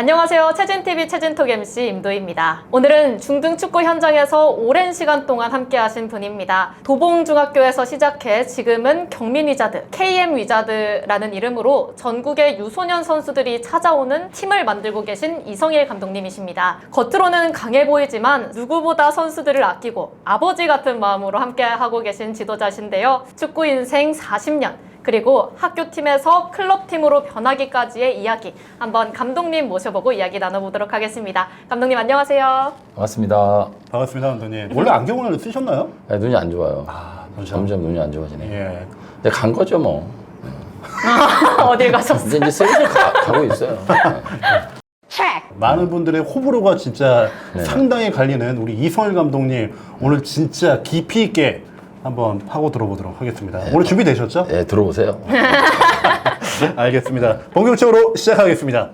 안녕하세요. 체진TV 체진톡 MC 임도희입니다. 오늘은 중등축구 현장에서 오랜 시간 동안 함께하신 분입니다. 도봉중학교에서 시작해 지금은 경민위자드, KM위자드라는 이름으로 전국의 유소년 선수들이 찾아오는 팀을 만들고 계신 이성일 감독님이십니다. 겉으로는 강해 보이지만 누구보다 선수들을 아끼고 아버지 같은 마음으로 함께하고 계신 지도자신데요. 축구 인생 40년. 그리고 학교팀에서 클럽팀으로 변하기까지의 이야기 한번 감독님 모셔보고 이야기 나눠보도록 하겠습니다. 감독님 안녕하세요. 반갑습니다. 반갑습니다, 감독님. 원래 안경을 쓰셨나요? 네, 눈이 안 좋아요. 점점 눈이 안 좋아지네. 예. 근데 간 거죠 뭐. 어딜 가셨어요? 이제 슬슬 가고 있어요. 많은 분들의 호불호가 진짜 네. 상당히 갈리는 우리 이성일 감독님 오늘 진짜 깊이 있게 한번 파고 들어보도록 하겠습니다. 오늘 준비되셨죠? 네, 들어오세요. 알겠습니다. 본격적으로 시작하겠습니다.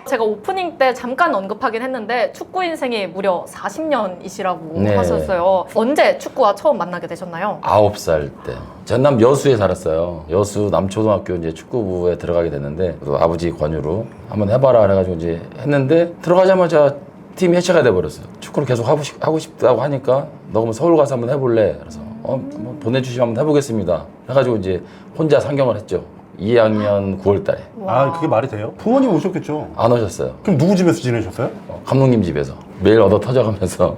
제가 오프닝 때 잠깐 언급하긴 했는데 축구 인생이 무려 40년이시라고 네. 하셨어요. 언제 축구와 처음 만나게 되셨나요? 9살 때. 전남 여수에 살았어요. 여수 남초등학교 이제 축구부에 들어가게 됐는데 또 아버지 권유로 한번 해봐라 그래가지고 이제 했는데 들어가자마자 팀이 해체가 돼버렸어요. 축구를 계속 하고 싶다고 하니까 너 그럼 서울 가서 한번 해볼래? 그래서 뭐 보내주시면 한번 해보겠습니다. 해가지고 이제 혼자 상경을 했죠. 2학년 9월 달에. 아, 그게 말이 돼요? 부모님 오셨겠죠? 안 오셨어요. 그럼 누구 집에서 지내셨어요? 감독님 집에서 매일 얻어 터져가면서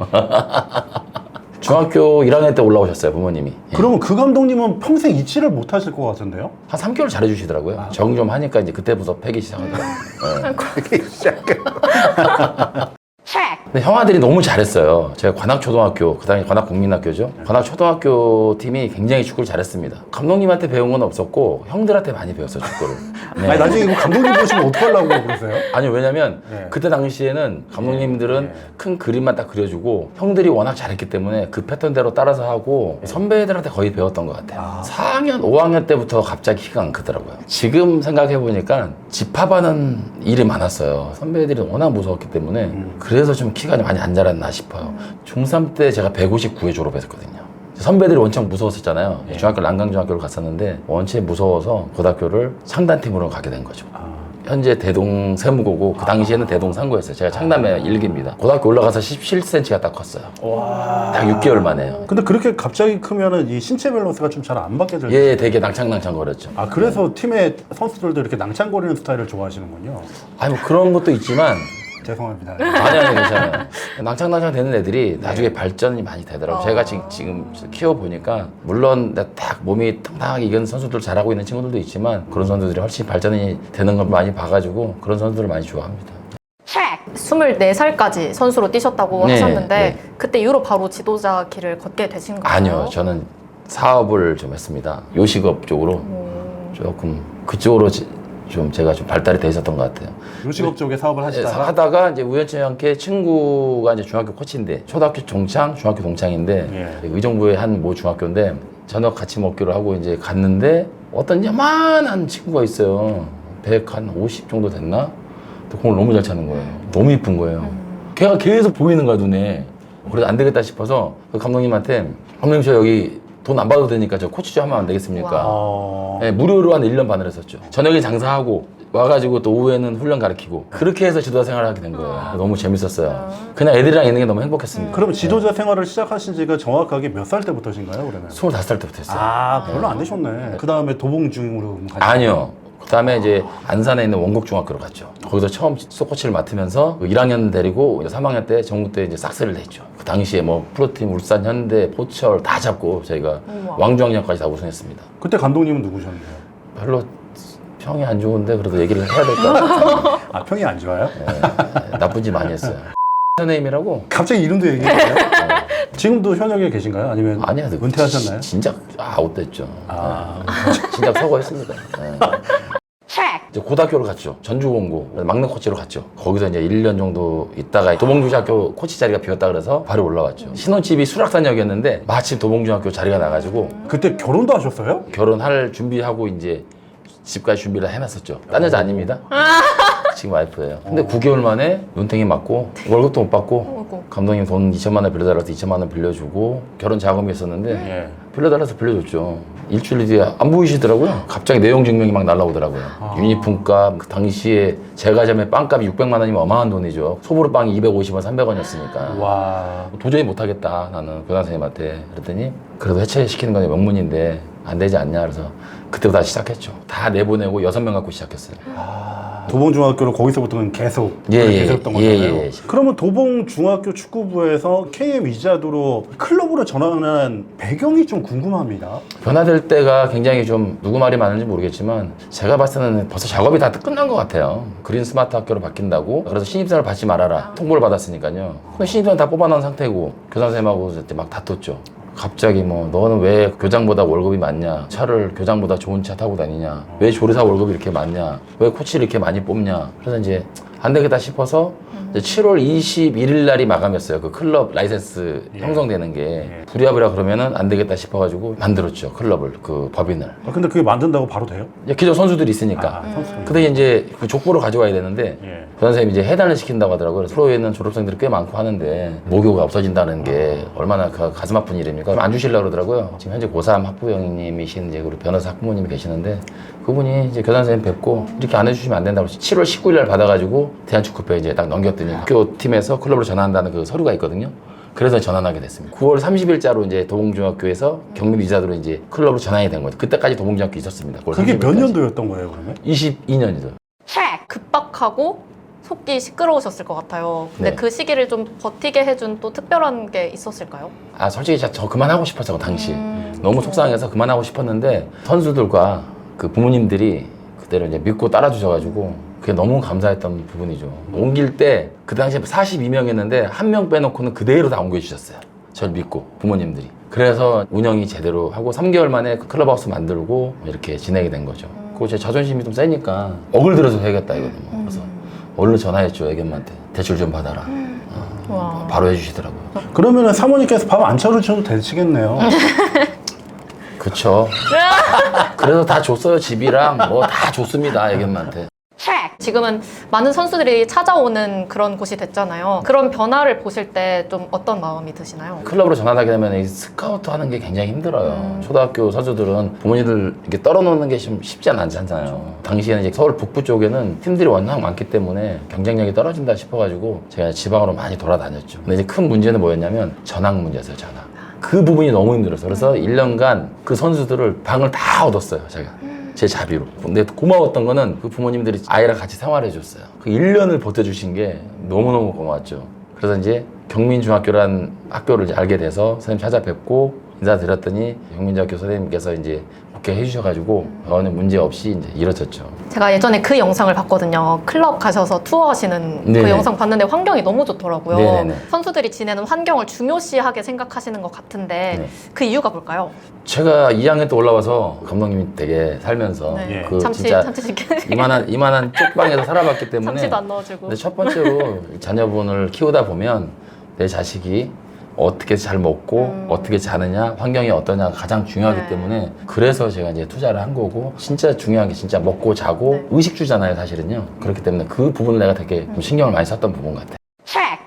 중학교 1학년 때 올라오셨어요 부모님이. 예. 그러면 그 감독님은 평생 잊지를 못하실 것 같은데요? 한 3개월 잘해주시더라고요. 적응 좀 하니까 이제 그때부터 패기 시작하더라고요. 근데 형아들이 너무 잘했어요. 제가 관악초등학교, 그 당시 관악국민학교죠. 관악초등학교 팀이 굉장히 축구를 잘했습니다. 감독님한테 배운 건 없었고 형들한테 많이 배웠어요 축구를. 네. 아니, 나중에 이거 감독님 보시면 어떡하려고 그러세요? 아니요, 왜냐면 네. 그때 당시에는 감독님들은 네. 큰 그림만 딱 그려주고 형들이 워낙 잘했기 때문에 그 패턴대로 따라서 하고 선배들한테 거의 배웠던 것 같아요. 4학년, 5학년 때부터 갑자기 키가 안 크더라고요. 지금 생각해보니까 집합하는 일이 많았어요. 선배들이 워낙 무서웠기 때문에 그래서 좀 키가 많이 안 자랐나 싶어요. 중3 때 제가 159에 졸업했거든요. 선배들이 원체 무서웠었잖아요. 중학교 난강중학교를 갔었는데 원체 무서워서 고등학교를 상단팀으로 가게 된 거죠. 현재 대동 세무고고 그 당시에는 대동 상고였어요. 제가 창남의 일기입니다. 고등학교 올라가서 17cm가 딱 컸어요. 와. 딱 6개월 만에요. 근데 그렇게 갑자기 크면은 이 신체 밸런스가 좀 잘 안 맞게 될 예, 되게 낭창낭창 거렸죠. 아, 그래서 팀의 선수들도 이렇게 낭창거리는 스타일을 좋아하시는군요. 아니 뭐 그런 것도 있지만 죄송합니다. 아니 괜찮아요. 낭창낭창 되는 애들이 나중에 발전이 많이 되더라고요. 제가 지금 키워보니까 물론 딱 몸이 탕탕하게 이긴 선수들 잘하고 있는 친구들도 있지만 그런 선수들이 훨씬 발전이 되는 걸 많이 봐가지고 그런 선수들을 많이 좋아합니다. 24살까지 선수로 뛰셨다고 네, 하셨는데 네. 그때 이후로 바로 지도자 길을 걷게 되신 거예요? 아니요, 저는 사업을 좀 했습니다. 요식업 쪽으로 조금 그쪽으로 좀 제가 좀 발달이 돼 있었던 것 같아요. 요식업 쪽에 사업을 하시다가 하다가 이제 우연치 않게 친구가 이제 중학교 코치인데 초등학교 동창, 중학교 동창인데 예. 의정부의 한 모 중학교인데 저녁 같이 먹기로 하고 이제 갔는데 어떤 야만한 친구가 있어요. 150 정도 됐나? 근데 공을 너무 잘 차는 거예요. 너무 이쁜 거예요. 걔가 계속 보이는 거야 눈에. 그래서 안 되겠다 싶어서 그 감독님한테 감독님 저 여기 돈 안 받아도 되니까 저 코치 좀 하면 안 되겠습니까? 네, 무료로 한 1년 반을 했었죠. 저녁에 장사하고 와가지고 또 오후에는 훈련 가르치고 그렇게 해서 지도자 생활을 하게 된 거예요. 너무 재밌었어요. 그냥 애들이랑 있는 게 너무 행복했습니다. 그럼 지도자 생활을 시작하신 지가 정확하게 몇 살 때부터신가요, 그러면? 25살 때부터 했어요. 아, 별로 안 되셨네. 그 다음에 도봉중으로 가셨어요? 아니요. 그 다음에 이제 안산에 있는 원곡중학교로 갔죠. 거기서 처음 수코치를 맡으면서 1학년 데리고 3학년 때 전국대 이제 싹쓸이를 했죠. 그 당시에 뭐 프로팀, 울산, 현대, 포철 다 잡고 저희가 왕중왕전까지 다 우승했습니다. 그때 감독님은 누구셨나요? 별로 평이 안 좋은데 그래도 얘기를 해야 될 것 같아요. 아, 평이 안 좋아요? 네, 나쁜 짓 많이 했어요. 선생님이라고? 갑자기 이름도 얘기해요? 지금도 현역에 계신가요? 아니면 아니요. 은퇴하셨나요? 진작 아웃됐죠. 아. 진작 서거했습니다. 네. 이제 고등학교를 갔죠. 전주공고 막내 코치로 갔죠. 거기서 이제 1년 정도 있다가 도봉중학교 코치 자리가 비었다 그래서 바로 올라왔죠. 신혼집이 수락산역이었는데 마침 도봉중학교 자리가 나가지고 그때 결혼도 하셨어요? 결혼할 준비하고 이제 집까지 준비를 해놨었죠. 딴 여자 아닙니다. 지금 와이프예요. 근데 9개월 만에 눈탱이 맞고 월급도 못 받고 어이구. 감독님 돈 2천만 원 빌려달라서 2천만 원 빌려주고 결혼 자금이 있었는데 예. 빌려달라서 빌려줬죠. 일주일 뒤에 안 보이시더라고요. 갑자기 내용 증명이 막 날라오더라고요. 유니폼값, 그 당시에 제과점의 빵값이 600만 원이면 어마어마한 돈이죠. 소보루 빵이 250원, 300원이었으니까. 와. 도저히 못하겠다 나는 교장 선생님한테. 그랬더니 그래도 해체시키는 건 명문인데 안 되지 않냐. 그래서 그때부터 다시 시작했죠. 다 내보내고 6명 갖고 시작했어요. 도봉중학교는 거기서부터는 계속 예, 그렇게 예, 됐었던 예, 거잖아요. 예. 그러면 도봉중학교 축구부에서 KM 위자드로 클럽으로 전환한 배경이 좀 궁금합니다. 변화될 때가 굉장히 좀 누구 말이 맞는지 모르겠지만 제가 봤을 때는 벌써 작업이 다 끝난 것 같아요. 그린 스마트 학교로 바뀐다고. 그래서 신입생을 받지 말아라 통보를 받았으니까요. 그럼 신입생 다 뽑아놓은 상태고 교장 선생님하고 이제 막 다퉜죠. 갑자기 뭐 너는 왜 교장보다 월급이 많냐, 차를 교장보다 좋은 차 타고 다니냐, 왜 조리사 월급이 이렇게 많냐, 왜 코치를 이렇게 많이 뽑냐. 그래서 이제 안 되겠다 싶어서 이제 7월 21일 날이 마감이었어요. 그 클럽 라이센스 형성되는 게. 불이합이라 그러면은 안 되겠다 싶어가지고 만들었죠. 클럽을, 그 법인을. 근데 그게 만든다고 바로 돼요? 기존 선수들이 있으니까. 선수들. 근데 이제 그 족보를 가져와야 되는데 예. 그 선생님이 이제 해단을 시킨다고 하더라고요. 그래서 프로에 있는 졸업생들이 꽤 많고 하는데 모교가 없어진다는 게 얼마나 그 가슴 아픈 일입니까? 안 주시려고 그러더라고요. 지금 현재 고3 학부형님이신 이제 우리 변호사 학부모님이 계시는데 그분이 이제 교장 선생님 뵙고 이렇게 안 해주시면 안 된다고 7월 19일 날 받아가지고 대한축구협회에 이제 딱 넘겼더니 학교 팀에서 클럽으로 전환한다는 그 서류가 있거든요. 그래서 전환하게 됐습니다. 9월 30일자로 이제 도봉중학교에서 경민 위자드로 이제 클럽으로 전환이 된 거죠. 그때까지 도봉중학교 있었습니다. 9월 그게 몇 30일 까지. 년도였던 거예요, 그러면? 22년이죠. 급박하고 속이 시끄러우셨을 것 같아요. 근데 네. 그 시기를 좀 버티게 해준 또 특별한 게 있었을까요? 아 솔직히 저 그만하고 싶었어요 당시. 너무 속상해서 그만하고 싶었는데 선수들과 그 부모님들이 그대로 이제 믿고 따라주셔가지고 그게 너무 감사했던 부분이죠. 옮길 때 그 당시에 42명이었는데 한 명 빼놓고는 그대로 다 옮겨주셨어요. 저를 믿고 부모님들이. 그래서 운영이 제대로 하고 3개월 만에 그 클럽하우스 만들고 이렇게 진행이 된 거죠. 그리고 제 자존심이 좀 세니까 억을 들어서 해야겠다 이거는 뭐. 그래서 얼른 전화했죠 애견한테. 대출 좀 받아라. 와. 바로 해주시더라고요. 그러면은 사모님께서 밥 안 차려주셔도 되시겠네요. 그쵸. 그래서 다 줬어요. 집이랑 뭐 다 줬습니다. 애견한테. 지금은 많은 선수들이 찾아오는 그런 곳이 됐잖아요. 그런 변화를 보실 때 좀 어떤 마음이 드시나요? 클럽으로 전환하게 되면 이 스카우트 하는 게 굉장히 힘들어요. 초등학교 선수들은 부모님들 이렇게 떨어놓는 게 좀 쉽지 않잖아요. 당시에는 이제 서울 북부 쪽에는 팀들이 워낙 많기 때문에 경쟁력이 떨어진다 싶어가지고 제가 지방으로 많이 돌아다녔죠. 근데 이제 큰 문제는 뭐였냐면 전학 문제였어요, 전학. 그 부분이 너무 힘들었어요. 그래서 1년간 그 선수들을 방을 다 얻었어요, 제가. 제 자비로. 근데 고마웠던 거는 그 부모님들이 아이랑 같이 생활해 줬어요. 그 1년을 버텨주신 게 너무너무 고마웠죠. 그래서 이제 경민중학교라는 학교를 이제 알게 돼서 선생님 찾아뵙고 인사드렸더니 경민중학교 선생님께서 이제 오케이 해주셔가지고 전혀 문제 없이 이제 이뤄졌죠. 제가 예전에 그 영상을 봤거든요. 클럽 가셔서 투어하시는 그 네네. 영상 봤는데 환경이 너무 좋더라고요. 네네네. 선수들이 지내는 환경을 중요시하게 생각하시는 것 같은데 네. 그 이유가 뭘까요? 제가 2학년 때 올라와서 감독님이 되게 살면서 네. 그 참치 진짜 시키는 이만한 쪽방에서 살아봤기 때문에 참치도 안 넣어주고. 근데 첫 번째로 자녀분을 키우다 보면 내 자식이 어떻게 잘 먹고 어떻게 자느냐 환경이 어떠냐가 가장 중요하기 네. 때문에 그래서 제가 이제 투자를 한 거고 진짜 중요한 게 진짜 먹고 자고 네. 의식주잖아요 사실은요. 그렇기 때문에 그 부분을 내가 되게 좀 신경을 많이 썼던 부분 같아요.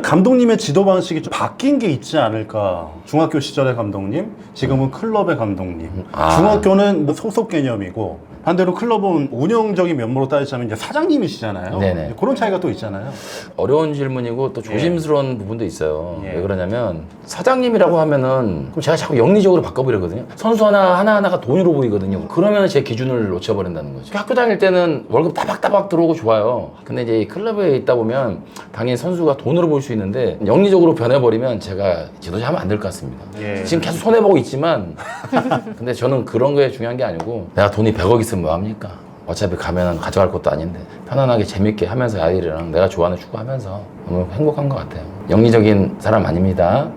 감독님의 지도 방식이 좀 바뀐 게 있지 않을까? 중학교 시절의 감독님, 지금은 클럽의 감독님. 아. 중학교는 뭐 소속 개념이고 반대로 클럽은 운영적인 면모로 따지자면 이제 사장님이시잖아요. 네네. 그런 차이가 또 있잖아요. 어려운 질문이고 또 조심스러운 부분도 있어요. 예. 왜 그러냐면 사장님이라고 하면은 그럼 제가 자꾸 영리적으로 바꿔버리거든요. 선수 하나하나가 돈으로 보이거든요. 그러면 제 기준을 놓쳐버린다는 거죠. 학교 다닐 때는 월급 따박따박 들어오고 좋아요. 근데 이제 이 클럽에 있다 보면 당연히 선수가 돈으로 볼 수 있는데 영리적으로 변해버리면 제가 지도자 하면 안 될 것 같습니다. 예. 지금 계속 손해보고 있지만 근데 저는 그런 거에 중요한 게 아니고 내가 돈이 100억 있으면 뭐합니까? 어차피 가면 가져갈 것도 아닌데 편안하게 재밌게 하면서 아이들이랑 내가 좋아하는 축구 하면서 너무 행복한 것 같아요. 영리적인 사람 아닙니다.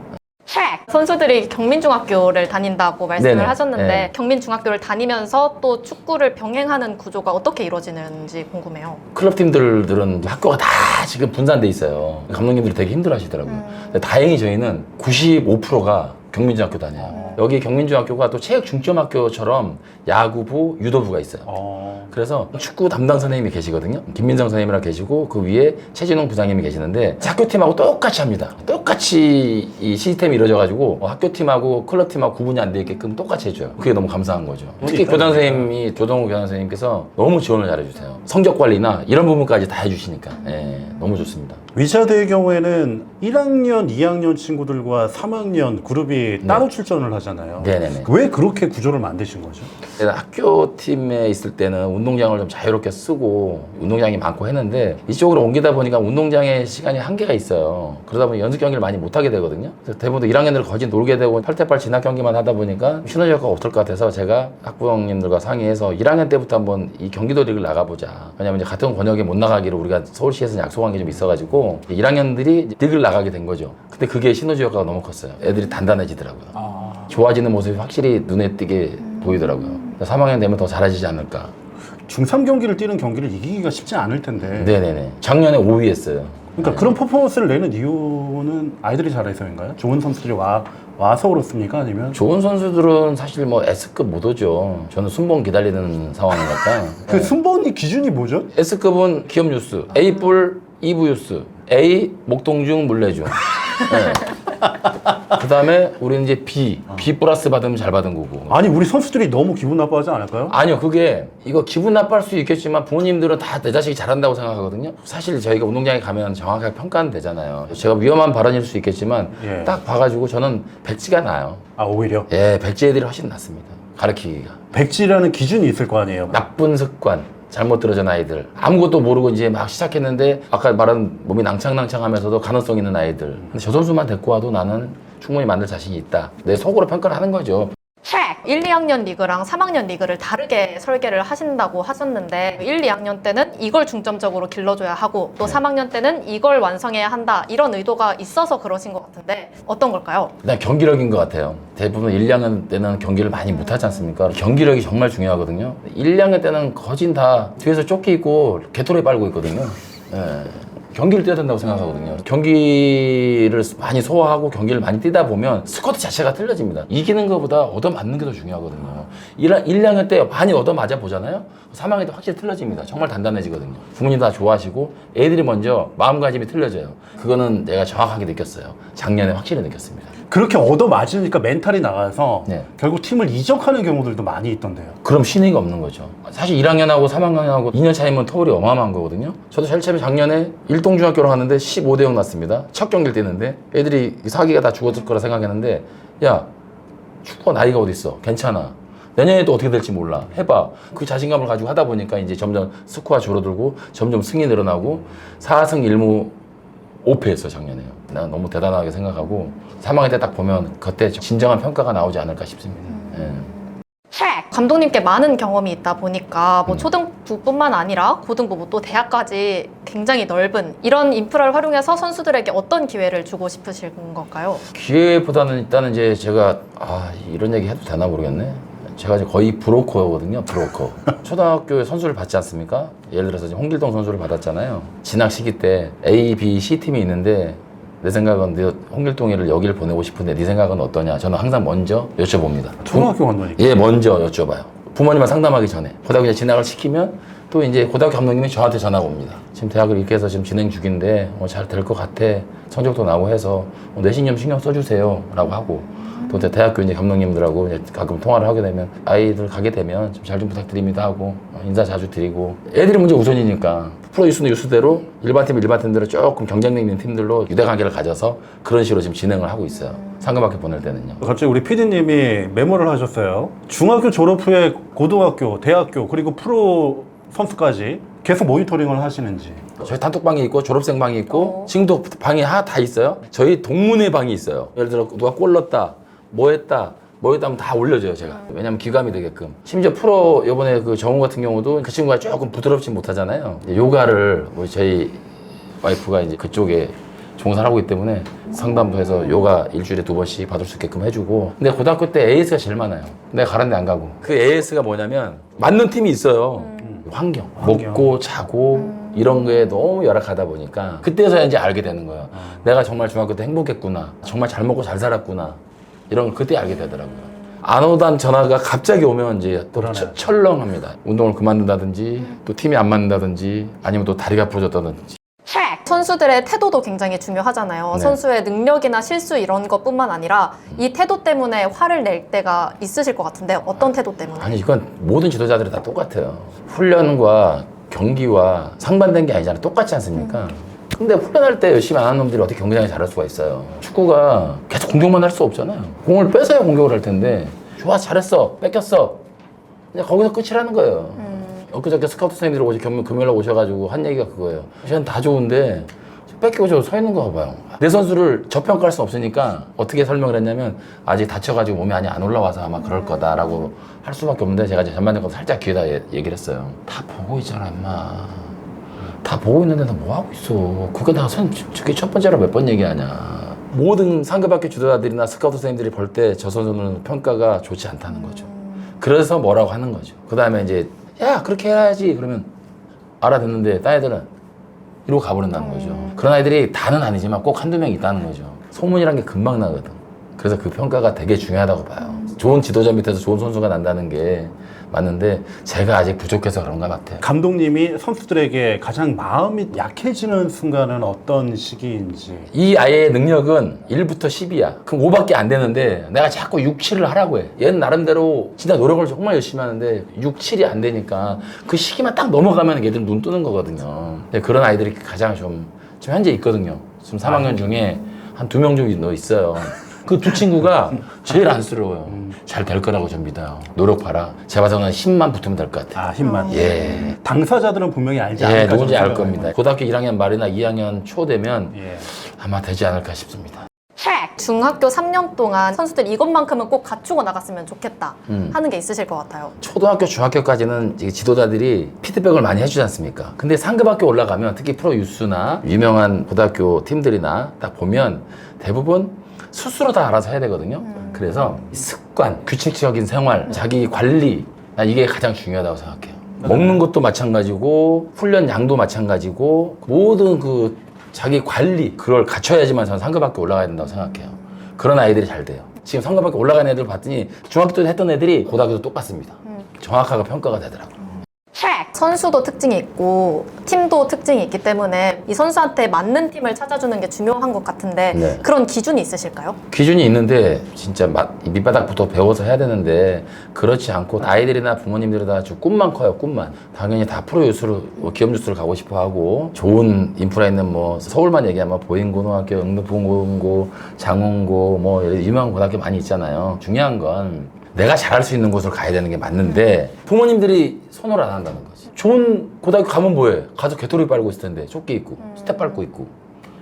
선수들이 경민중학교를 다닌다고 말씀을 네네. 하셨는데 네. 경민중학교를 다니면서 또 축구를 병행하는 구조가 어떻게 이루어지는지 궁금해요. 클럽 팀들은 학교가 다 지금 분산돼 있어요. 감독님들이 되게 힘들어 하시더라고요. 근데 다행히 저희는 95%가 경민중학교 다녀요. 여기 경민중학교가 또 체육중점학교처럼 야구부, 유도부가 있어요. 그래서 축구 담당 선생님이 계시거든요. 김민성 선생님이랑 계시고 그 위에 최진홍 부장님이 계시는데 학교팀하고 똑같이 합니다. 똑같이 이 시스템이 이루어져가지고 학교팀하고 클럽팀하고 구분이 안 돼 있게끔 똑같이 해줘요. 그게 너무 감사한 거죠. 특히 교장 선생님이 조동우 교장 선생님께서 너무 지원을 잘해주세요. 성적 관리나 이런 부분까지 다 해주시니까 너무 좋습니다. 위자드의 경우에는 1학년, 2학년 친구들과 3학년 그룹이 따로 출전을 하잖아요. 네네네. 왜 그렇게 구조를 만드신 거죠? 학교팀에 있을 때는 운동장을 좀 자유롭게 쓰고 운동장이 많고 했는데 이쪽으로 옮기다 보니까 운동장의 시간이 한계가 있어요. 그러다 보니 연습 경기를 많이 못하게 되거든요. 그래서 대부분 1학년들 거진 놀게 되고 8대8 진학 경기만 하다 보니까 시너지 효과가 없을 것 같아서 제가 학부형님들과 상의해서 1학년 때부터 한번 이 경기도 리그를 나가보자. 왜냐면 이제 같은 권역에 못 나가기로 우리가 서울시에서 약속한 게 좀 있어가지고 1학년들이 리그를 나가게 된 거죠. 근데 그게 시너지 효과가 너무 컸어요. 애들이 단단해지더라고요. 좋아지는 모습이 확실히 눈에 띄게 보이더라고요. 3학년 되면 더 잘해지지 않을까. 중3 경기를 뛰는 경기를 이기기가 쉽지 않을 텐데. 네네네. 작년에 5위 했어요. 그러니까 그런 퍼포먼스를 내는 이유는 아이들이 잘해서인가요? 좋은 선수들이 와서 그렇습니까? 아니면? 좋은 선수들은 사실 뭐 S급 못 오죠. 저는 순번 기다리는 상황이니까. 그 순번이 기준이 뭐죠? S급은 기업 뉴스, A뿔 2부 뉴스, A 목동중 물레중. 네. 그 다음에 우리는 이제 B 플러스 받으면 잘 받은 거고. 아니 우리 선수들이 너무 기분 나빠하지 않을까요? 아니요, 그게 이거 기분 나빠할 수 있겠지만 부모님들은 다 내 자식이 잘한다고 생각하거든요. 사실 저희가 운동장에 가면 정확하게 평가는 되잖아요. 제가 위험한 발언일 수 있겠지만 예. 딱 봐가지고 저는 백지가 나요. 아 오히려? 예, 백지 애들이 훨씬 낫습니다. 가르치기가. 백지라는 기준이 있을 거 아니에요? 나쁜 습관, 잘못 들어진 아이들, 아무것도 모르고 이제 막 시작했는데 아까 말한 몸이 낭창낭창하면서도 가능성 있는 아이들. 근데 저 선수만 데리고 와도 나는 충분히 만들 자신이 있다. 내 속으로 평가를 하는 거죠. 1, 2학년 리그랑 3학년 리그를 다르게 설계를 하신다고 하셨는데 1, 2학년 때는 이걸 중점적으로 길러줘야 하고 또 3학년 때는 이걸 완성해야 한다 이런 의도가 있어서 그러신 것 같은데 어떤 걸까요? 그냥 경기력인 것 같아요. 대부분 1, 2학년 때는 경기를 많이 못하지 않습니까? 경기력이 정말 중요하거든요. 1, 2학년 때는 거진 다 뒤에서 조끼 입고 개토리 빨고 있거든요. 예. 경기를 뛰어야 된다고 생각하거든요. 경기를 많이 소화하고 경기를 많이 뛰다 보면 스쿼트 자체가 틀려집니다. 이기는 것보다 얻어맞는 게 더 중요하거든요. 1, 2학년 때 많이 얻어맞아 보잖아요. 3학년 때 확실히 틀려집니다. 정말 단단해지거든요. 부모님 다 좋아하시고 애들이 먼저 마음가짐이 틀려져요. 그거는 내가 정확하게 느꼈어요. 작년에 확실히 느꼈습니다. 그렇게 얻어맞으니까 멘탈이 나가서 네. 결국 팀을 이적하는 경우들도 많이 있던데요. 그럼 신의가 없는 거죠. 사실 1학년하고 3학년하고 2년 차이면 터울이 어마어마한 거거든요. 저도 제일 처음에 작년에 일동중학교로 갔는데 15대 0 났습니다. 첫 경기를 뛰는데 애들이 사기가 다 죽었을 거라 생각했는데 야, 축구가 나이가 어딨어. 괜찮아. 내년에도 어떻게 될지 몰라. 해봐. 그 자신감을 가지고 하다 보니까 이제 점점 스코어 줄어들고 점점 승이 늘어나고 4승 1무 5패했어 작년에요. 난 너무 대단하게 생각하고 3학년 때 딱 보면 그때 진정한 평가가 나오지 않을까 싶습니다. 예. 감독님께 많은 경험이 있다 보니까 뭐 초등부뿐만 아니라 고등부 또 대학까지 굉장히 넓은 이런 인프라를 활용해서 선수들에게 어떤 기회를 주고 싶으신 건가요? 기회보다는 일단은 이제 제가 이런 얘기 해도 되나 모르겠네. 제가 이제 거의 브로커거든요. 브로커. 초등학교에 선수를 받지 않습니까? 예를 들어서 지금 홍길동 선수를 받았잖아요. 진학 시기 때 A, B, C 팀이 있는데 내 생각은 네 홍길동이를 여기를 보내고 싶은데 네 생각은 어떠냐? 저는 항상 먼저 여쭤봅니다. 초등학교 감독님. 예, 먼저 여쭤봐요. 부모님을 상담하기 전에. 고등학교 진학을 시키면 또 이제 고등학교 감독님이 저한테 전화가 옵니다. 지금 대학을 이렇게 해서 지금 진행 중인데 잘 될 것 같아. 성적도 나고 해서 내신 좀 신경 써주세요. 라고 하고 또 이제 대학교 이제 감독님들하고 이제 가끔 통화를 하게 되면 아이들 가게 되면 좀 잘 좀 부탁드립니다 하고 인사 자주 드리고 애들이 먼저 우선이니까 프로 유스는 유스대로 일반 팀대로 조금 경쟁력 있는 팀들로 유대관계를 가져서 그런 식으로 지금 진행을 하고 있어요. 상금학교 보낼 때는요. 갑자기 우리 PD님이 메모를 하셨어요. 중학교 졸업 후에 고등학교, 대학교 그리고 프로 선수까지 계속 모니터링을 하시는지. 저희 단톡방이 있고 졸업생 방이 있고 지금도 방이 하나 다 있어요. 저희 동문회 방이 있어요. 예를 들어 누가 골 넣었다 뭐 했다 하면 다 올려줘요 제가. 왜냐면 기감이 되게끔. 심지어 프로 요번에 그 정우 같은 경우도 그 친구가 조금 부드럽지 못하잖아요. 요가를 우리 저희 와이프가 이제 그쪽에 종사를 하고 있기 때문에 상담도 해서 요가 일주일에 2번씩 받을 수 있게끔 해주고. 근데 고등학교 때 AS가 제일 많아요. 내가 가는 데 안 가고. 그 AS가 뭐냐면 맞는 팀이 있어요. 환경. 먹고 자고 이런 거에 너무 열악하다 보니까 그때서야 이제 알게 되는 거예요. 내가 정말 중학교 때 행복했구나. 정말 잘 먹고 잘 살았구나. 이런 걸 그때 알게 되더라고요. 안 오던 전화가 갑자기 오면 이제 또 그러네. 철렁합니다. 운동을 그만둔다든지 또 팀이 안 맞는다든지 아니면 또 다리가 부러졌다든지. 선수들의 태도도 굉장히 중요하잖아요. 네. 선수의 능력이나 실수 이런 것뿐만 아니라 이 태도 때문에 화를 낼 때가 있으실 것 같은데 어떤 태도 때문에? 아니 이건 모든 지도자들이 다 똑같아요. 훈련과 경기와 상반된 게 아니잖아요. 똑같지 않습니까? 근데 훈련할 때 열심히 안 하는 놈들이 어떻게 경기장에 잘할 수가 있어요. 축구가 계속 공격만 할 수 없잖아요. 공을 뺏어야 공격을 할 텐데 좋아 잘했어 뺏겼어 그냥 거기서 끝이라는 거예요. 엊그저께 스카우트 선생님들이 오시 금요일날 오셔가지고 한 얘기가 그거예요. 저는 다 좋은데 뺏기고 저 서 있는 거 봐봐요. 내 선수를 저평가할 수 없으니까 어떻게 설명을 했냐면 아직 다쳐가지고 몸이 아직 안 올라와서 아마 그럴 거다라고 할 수밖에 없는데 제가 이제 전반전 거 살짝 귀에다 얘기를 했어요. 다 보고 있잖아 임마. 다 보고 있는데 너 뭐 하고 있어. 그거 내가 저게 첫 번째로 몇 번 얘기하냐. 모든 상급학교 주도자들이나 스카우트 선생님들이 볼 때 저 선수는 평가가 좋지 않다는 거죠. 그래서 뭐라고 하는 거죠. 그 다음에 이제 야 그렇게 해야지 그러면 알아듣는데 딴 애들은 이러고 가버린다는 거죠. 그런 아이들이 다는 아니지만 꼭 한두 명 있다는 거죠. 소문이란 게 금방 나거든. 그래서 그 평가가 되게 중요하다고 봐요. 좋은 지도자 밑에서 좋은 선수가 난다는 게 맞는데 제가 아직 부족해서 그런가 같아요. 감독님이 선수들에게 가장 마음이 약해지는 순간은 어떤 시기인지. 이 아이의 능력은 1부터 10이야. 그럼 5밖에 안 되는데 내가 자꾸 6, 7을 하라고 해. 얘는 나름대로 진짜 노력을 정말 열심히 하는데 6, 7이 안 되니까 그 시기만 딱 넘어가면 얘들 눈 뜨는 거거든요. 근데 그런 아이들이 가장 지금 현재 있거든요. 지금 3학년 중에 한 2명 정도 있어요. 그 두 친구가 제일 안쓰러워요. 잘 될 거라고 전 믿어요. 노력 봐라. 제 봐서는 10만 붙으면 될 것 같아요. 아, 힘만. 예. 당사자들은 분명히 알지 예, 않을까. 누군지 알 저는 겁니다. 고등학교 1학년 말이나 2학년 초 되면 예. 아마 되지 않을까 싶습니다. 중학교 3년 동안 선수들 이것만큼은 꼭 갖추고 나갔으면 좋겠다 하는 게 있으실 것 같아요. 초등학교, 중학교까지는 이제 지도자들이 피드백을 많이 해주지 않습니까? 근데 상급학교 올라가면 특히 프로 유스나 유명한 고등학교 팀들이나 딱 보면 대부분 스스로 다 알아서 해야 되거든요. 그래서 습관, 규칙적인 생활, 자기 관리 난 이게 가장 중요하다고 생각해요. 먹는 것도 마찬가지고 훈련 양도 마찬가지고 모든 그 자기 관리 그걸 갖춰야지만 저는 상급학교 올라가야 된다고 생각해요. 그런 아이들이 잘 돼요. 지금 상급학교 올라가는 애들 봤더니 중학교 때 했던 애들이 고등학교도 똑같습니다. 정확하게 평가가 되더라고요. 선수도 특징이 있고 팀도 특징이 있기 때문에 이 선수한테 맞는 팀을 찾아주는 게 중요한 것 같은데 네. 그런 기준이 있으실까요? 기준이 있는데 진짜 밑바닥부터 배워서 해야 되는데 그렇지 않고 아이들이나 부모님들이 다 꿈만 커요. 꿈만. 당연히 다 프로 유스로 기업 유스로 가고 싶어 하고 좋은 인프라 있는 뭐 서울만 얘기하면 보인고등학교, 응급보건고, 장원고 뭐 유명한 고등학교 많이 있잖아요. 중요한 건 내가 잘할 수 있는 곳으로 가야 되는 게 맞는데 부모님들이 선호를 안 한다는 거지. 좋은 고등학교 가면 뭐해? 가서 개토리 빨고 있을 텐데 조끼 입고 스텝 밟고 있고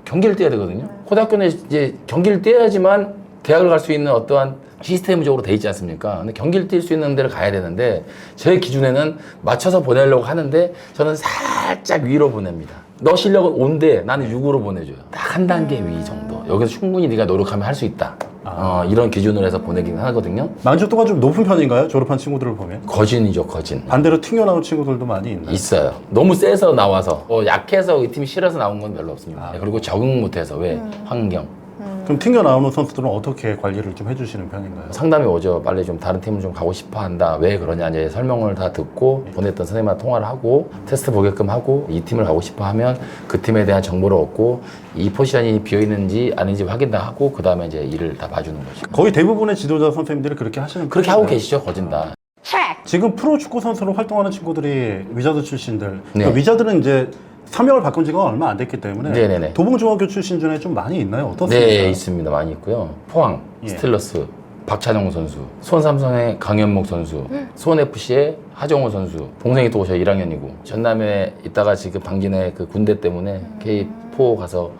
경기를 뛰어야 되거든요. 고등학교는 이제 경기를 뛰어야지만 대학을 갈 수 있는 어떠한 시스템적으로 돼 있지 않습니까? 근데 경기를 뛸 수 있는 데를 가야 되는데 제 기준에는 맞춰서 보내려고 하는데 저는 살짝 위로 보냅니다. 너 실력은 5인데 나는 6으로 보내줘요. 딱 한 단계 위 정도. 여기서 충분히 네가 노력하면 할 수 있다. 이런 기준으로 해서 보내긴 하거든요. 만족도가 좀 높은 편인가요? 졸업한 친구들을 보면? 거진이죠, 거진. 반대로 튕겨나온 친구들도 많이 있나요? 있어요. 너무 세서 나와서 약해서 이 팀이 싫어서 나온 건 별로 없습니다. 그리고 적응 못해서 왜? 환경. 그럼 튕겨나오는 선수들은 어떻게 관리를 좀 해주시는 편인가요? 상담이 오죠. 빨리 좀 다른 팀을 좀 가고 싶어 한다. 왜 그러냐. 이제 설명을 다 듣고 보냈던 선생님한테 통화를 하고 테스트 보게끔 하고 이 팀을 가고 싶어 하면 그 팀에 대한 정보를 얻고 이 포지션이 비어있는지 아닌지 확인 다 하고 그 다음에 이제 일을 다 봐주는 거죠. 거의 대부분의 지도자 선생님들이 그렇게 하시는 그렇게 편인가요? 하고 계시죠. 거진 다. 지금 프로 축구 선수로 활동하는 친구들이 위자드 출신들. 네. 그러니까 위자드는 이제 사명을 바꾼 지가 얼마 안 됐기 때문에 네네네. 도봉중학교 출신 중에 좀 많이 있나요? 어떻습니까? 네, 있습니다. 많이 있고요. 포항, 예. 스틸러스, 박찬용 선수, 수원삼성의 강현목 선수, 수원FC의 하정우 선수, 동생이 또 오셔 1학년이고, 전남에 있다가 지금 방진의 그 군대 때문에 K4 가서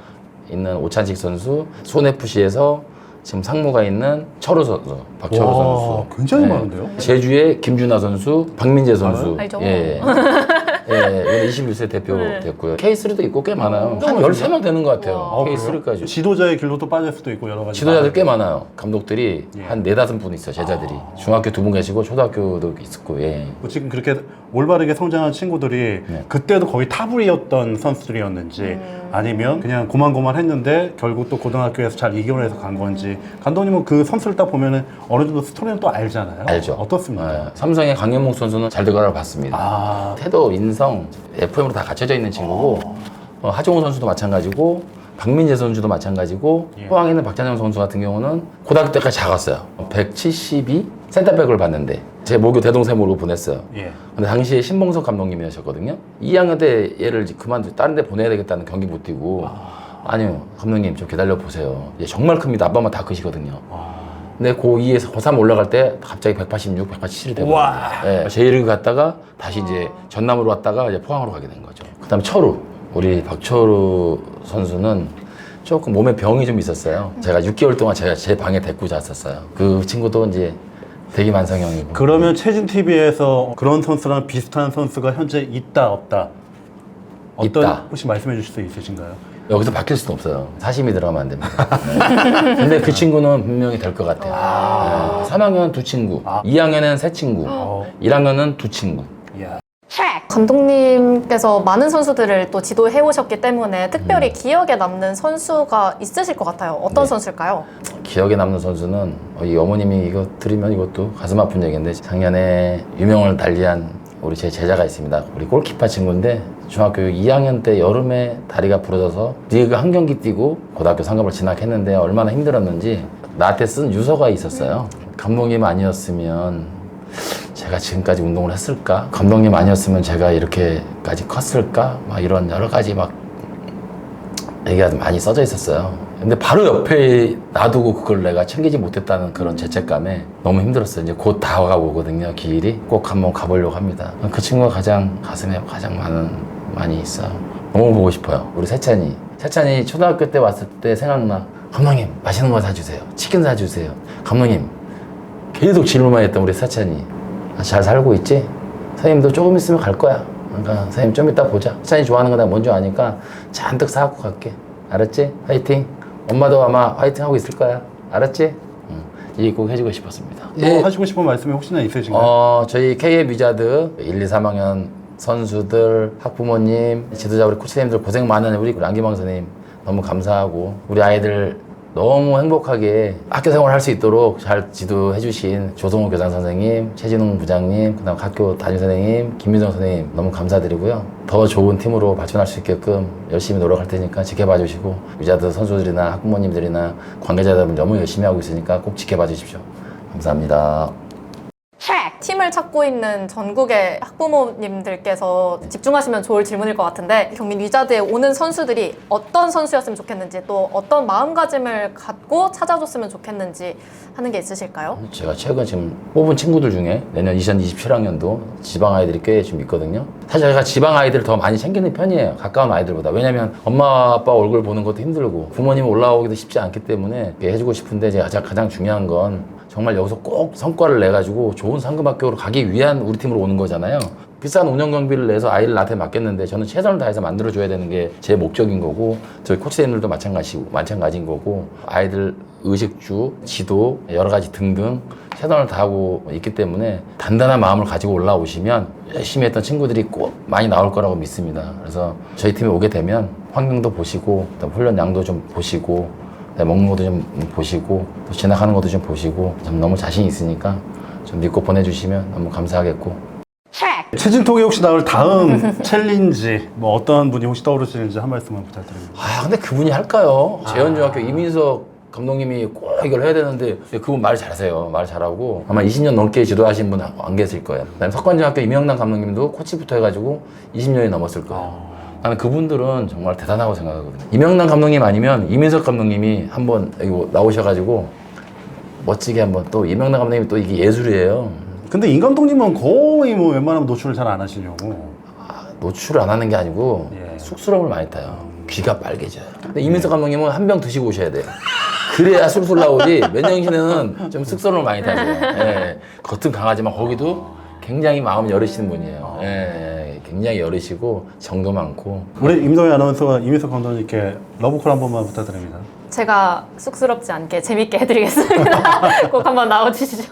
있는 오찬식 선수, 수원FC에서 지금 상무가 있는 철우 선수, 박철우 와, 선수. 굉장히 많은데요? 제주의 김준하 선수, 박민재 선수. 알죠. 예. 예, 21세 대표 됐고요. K3도 있고 꽤 많아요. 한 13명 되는 것 같아요. 아, 그래요? K3까지. 지도자의 길로도 빠질 수도 있고 여러 가지. 지도자들 꽤 많아요. 감독들이 예. 한 4-5분 있어요, 제자들이. 중학교 2분 계시고 초등학교도 있었고, 예. 지금 그렇게 올바르게 성장한 친구들이 네. 그때도 거의 탑을이었던 선수들이었는지 아니면 그냥 고만고만했는데 결국 또 고등학교에서 잘 이겨내서 간 건지. 감독님은 그 선수를 딱 보면은 어느 정도 스토리는 또 알잖아요. 알죠. 어떻습니까? 네. 삼성의 강현목 선수는 잘 될 거라고 봤습니다. 아, 태도, 인성, FM으로 다 갖춰져 있는 친구고 하종우 선수도 마찬가지고 박민재 선수도 마찬가지고 예. 포항에 있는 박찬영 선수 같은 경우는 고등학교 때까지 작았어요. 172 센터백을 봤는데 제 모교 대동샘으로 보냈어요. 예. 근데 당시에 신봉석 감독님이셨거든요. 2학년 때 얘를 그만두고 다른 데 보내야 되겠다는 경기 못 뛰고 아니요 감독님 좀 기다려 보세요. 얘 정말 큽니다. 아빠만 다 크시거든요. 근데 고2에서 고3 올라갈 때 갑자기 186, 187이 되고 네, 제1을 갔다가 다시 이제 전남으로 왔다가 이제 포항으로 가게 된 거죠. 그다음에 철우 우리 박철우 선수는 조금 몸에 병이 좀 있었어요. 제가 6개월 동안 제가 제 방에 데리고 잤었어요. 그 친구도 이제 대기만성형이고. 그러면 체진 TV에서 그런 선수랑 비슷한 선수가 현재 있다 없다? 어떤 있다. 혹시 말씀해 주실 수 있으신가요? 여기서 바뀔 수는 없어요. 사심이 들어가면 안 됩니다. 네. 근데 그 친구는 분명히 될 것 같아요. 네. 3학년 두 친구, 2학년은 세 친구, 1학년은 두 친구. 이야. 감독님께서 많은 선수들을 또 지도해 오셨기 때문에 특별히 기억에 남는 선수가 있으실 것 같아요. 어떤 네. 선수일까요? 기억에 남는 선수는 이 어머님이 이거 들으면 이것도 가슴 아픈 얘기인데 작년에 유명을 달리한 우리 제 제자가 있습니다. 우리 골키퍼 친구인데 중학교 2학년 때 여름에 다리가 부러져서 리그 한 경기 뛰고 고등학교 상급을 진학했는데 얼마나 힘들었는지 나한테 쓴 유서가 있었어요. 감독님 아니었으면 제가 지금까지 운동을 했을까? 감독님 아니었으면 제가 이렇게까지 컸을까? 막 이런 여러 가지 막 얘기가 많이 써져 있었어요. 근데 바로 옆에 놔두고 그걸 내가 챙기지 못했다는 그런 죄책감에 너무 힘들었어요. 이제 곧 다가오거든요, 기일이. 꼭 한번 가보려고 합니다. 그 친구가 가장 가슴에 가장 많이 있어요. 너무 보고 싶어요. 우리 세찬이. 세찬이 초등학교 때 왔을 때 생각나. 감독님, 맛있는 거 사주세요. 치킨 사주세요. 감독님, 계속 질문만 했던 우리 세찬이. 잘 살고 있지? 선생님도 조금 있으면 갈 거야. 그러니까 선생님 좀 이따 보자. 세찬이 좋아하는 거 내가 뭔지 아니까 잔뜩 사갖고 갈게. 알았지? 화이팅. 엄마도 아마 화이팅 하고 있을 거야. 알았지? 이 꼭 해주고 싶었습니다. 하시고 싶은 말씀이 혹시나 있으신가요? 저희 KM 위자드 1, 2, 3학년 선수들, 학부모님, 지도자 우리 코치님들 고생 많은 우리 랑기망 선생님 너무 감사하고 우리 아이들 너무 행복하게 학교 생활을 할 수 있도록 잘 지도해 주신 조성호 교장 선생님, 최진웅 부장님, 그다음 학교 담임 선생님, 김민정 선생님 너무 감사드리고요. 더 좋은 팀으로 발전할 수 있게끔 열심히 노력할 테니까 지켜봐 주시고 위자드 선수들이나 학부모님들이나 관계자들 너무 열심히 하고 있으니까 꼭 지켜봐 주십시오. 감사합니다. 팀을 찾고 있는 전국의 학부모님들께서 집중하시면 좋을 질문일 것 같은데 경민 위자드에 오는 선수들이 어떤 선수였으면 좋겠는지 또 어떤 마음가짐을 갖고 찾아줬으면 좋겠는지 하는 게 있으실까요? 제가 최근 지금 뽑은 친구들 중에 내년 2027학년도 지방 아이들이 꽤 좀 있거든요. 사실 제가 지방 아이들을 더 많이 챙기는 편이에요. 가까운 아이들보다. 왜냐면 엄마 아빠 얼굴 보는 것도 힘들고 부모님 올라오기도 쉽지 않기 때문에 해주고 싶은데 제가 가장 중요한 건 정말 여기서 꼭 성과를 내가지고 좋은 상급학교로 가기 위한 우리 팀으로 오는 거잖아요. 비싼 운영 경비를 내서 아이를 나한테 맡겼는데 저는 최선을 다해서 만들어줘야 되는 게 제 목적인 거고 저희 코치님들도 마찬가지인 거고 아이들 의식주, 지도, 여러 가지 등등 최선을 다하고 있기 때문에 단단한 마음을 가지고 올라오시면 열심히 했던 친구들이 꼭 많이 나올 거라고 믿습니다. 그래서 저희 팀에 오게 되면 환경도 보시고 훈련 양도 좀 보시고 먹는 것도 좀 보시고 또 지나가는 것도 좀 보시고 좀 너무 자신 있으니까 좀 믿고 보내주시면 너무 감사하겠고. 체진톡에 혹시 나올 다음 챌린지 뭐 어떤 분이 혹시 떠오르시는지 한 말씀만 부탁드립니다. 근데 그분이 할까요? 재현중학교 이민석 감독님이 꼭 이걸 해야 되는데 그분 말 잘하세요. 말 잘하고 아마 20년 넘게 지도하신 분 안 계실 거예요. 그다음에 석관중학교 임영남 감독님도 코치부터 해가지고 20년이 넘었을 거예요. 나는 그분들은 정말 대단하고 생각하거든요. 임영남 감독님 아니면 이민석 감독님이 한번 이거 나오셔가지고 멋지게 한번 또 임영남 감독님이 또 이게 예술이에요. 근데 임 감독님은 거의 뭐 웬만하면 노출을 잘 안 하시려고. 노출을 안 하는 게 아니고 쑥스러움을 많이 타요. 귀가 빨개져요. 근데 이민석 감독님은 한 병 드시고 오셔야 돼요. 그래야 술술 나오지 맨정신에는 좀 쑥스러움을 많이 타세요. 예. 겉은 강하지만 거기도 굉장히 마음이 여리시는 분이에요. 예. 굉장히 여리시고 정도 많고. 우리 임동희 아나운서와 이민석 감독님께 러브콜 한 번만 부탁드립니다. 제가 쑥스럽지 않게 재밌게 해드리겠습니다. 꼭 한번 나와주시죠.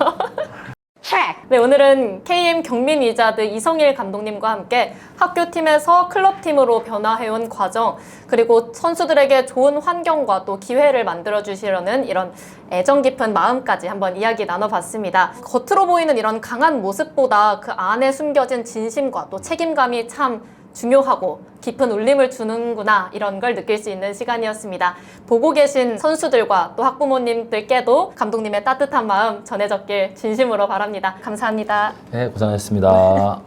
네, 오늘은 KM 경민 위자드 이성일 감독님과 함께 학교팀에서 클럽팀으로 변화해온 과정, 그리고 선수들에게 좋은 환경과 또 기회를 만들어주시려는 이런 애정 깊은 마음까지 한번 이야기 나눠봤습니다. 겉으로 보이는 이런 강한 모습보다 그 안에 숨겨진 진심과 또 책임감이 참 중요하고 깊은 울림을 주는구나, 이런 걸 느낄 수 있는 시간이었습니다. 보고 계신 선수들과 또 학부모님들께도 감독님의 따뜻한 마음 전해졌길 진심으로 바랍니다. 감사합니다. 네, 고생하셨습니다.